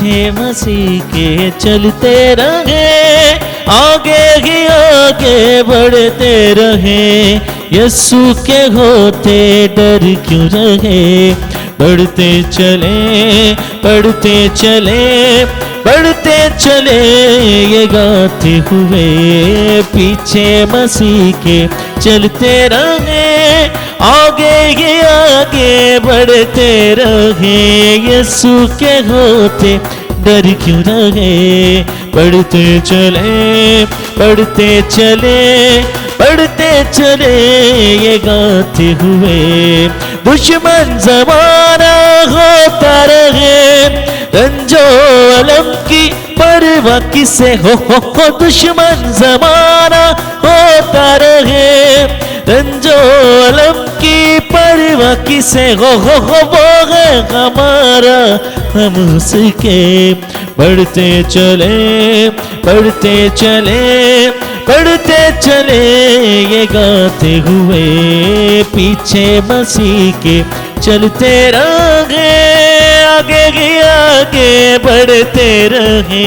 पीछे मसीह के चलते रहे, आगे ही आगे बढ़ते रहे। यीशु के होते डर क्यों रहे, बढ़ते चले बढ़ते चले बढ़ते चले ये गाते हुए। पीछे मसीह के चलते रहे, आगे ये आगे बढ़ते रहे। यीशु के होते डर क्यों रहे, बढ़ते चले बढ़ते चले बढ़ते चले ये गाते हुए। दुश्मन ज़माना होता रहे, रंजो अलम की परवाह किसे हो। दुश्मन ज़माना होता रहे, रंजो अलम की परवाह किसे हो। वो है हमारा, हम उसके। बढ़ते चले बढ़ते चले बढ़ते चले ये गाते हुए। पीछे मसीह के चलते रहे, आगे ही आगे बढ़ते रहे।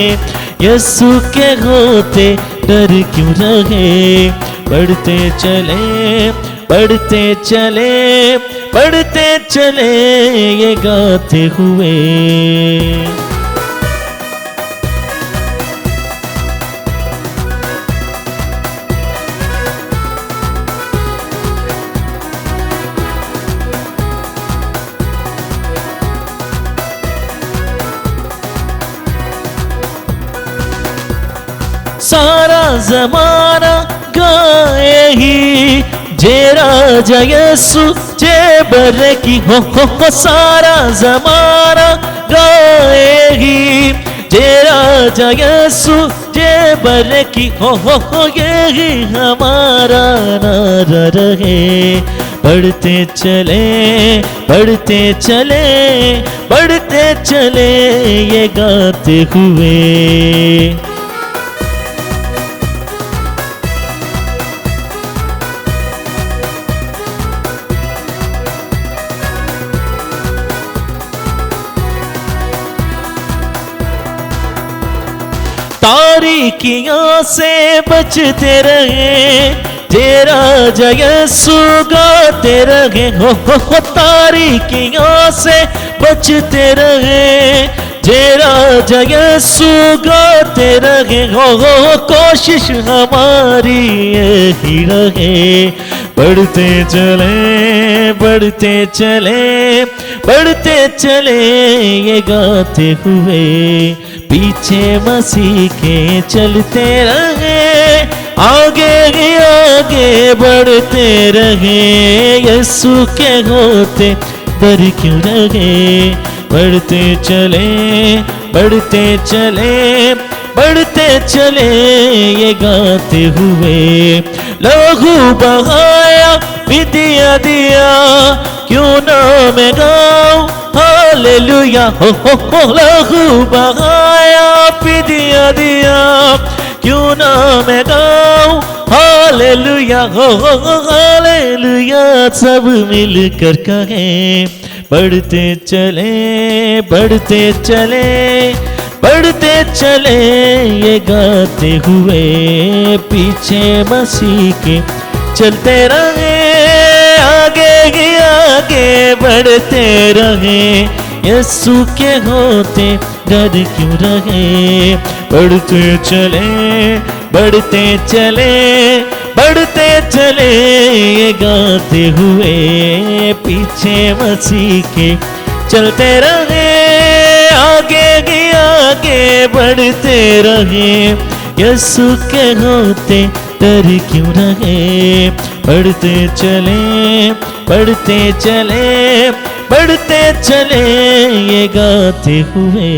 यीशु के होते डर क्यों रहे, बढ़ते चले बढ़ते चले बढ़ते चले ये गाते हुए। सारा जमाना गाए ही जे राजा यीशु जे बर की हो। सारा जमाना गाए ही जे राजा यीशु जे बर की हो। यही हमारा नारा रहे, बढ़ते चले बढ़ते चले बढ़ते चले ये गाते हुए। तारीकियों से बचते रहे, तेरा यीशु गाते रहे। हो तारीकियों से बचते रहे, तेरा यीशु गाते रहे। हो कोशिश हमारी यही रहे, बढ़ते चले बढ़ते चले बढ़ते चले ये गाते हुए। पीछे मसीह के चलते रहे, आगे ही आगे बढ़ते रहे। यीशु के होते डर क्यों रहे, बढ़ते चले बढ़ते चले बढ़ते चले ये गाते हुए। लहू बहाया विद्या दिया, क्यों ना मैं गाऊं हालेलुया। हो लहू बहाया विद्या दिया, क्यों ना मैं गाऊं हालेलुया। हो हालेलुया सब मिलकर कहें, बढ़ते चले बढ़ते चले बढ़ते चले ये गाते हुए। पीछे मसीह के चलते रहे, आगे ही आगे बढ़ते रहे। यीशु के होते डर क्यों रहे, बढ़ते चले बढ़ते चले बढ़ते चले ये गाते हुए। पीछे मसीह के चलते रहे, आगे ही आगे बढ़ते रहे। यीशु के होते डर क्यों रहे, बढ़ते चले बढ़ते चले बढ़ते चले ये गाते हुए।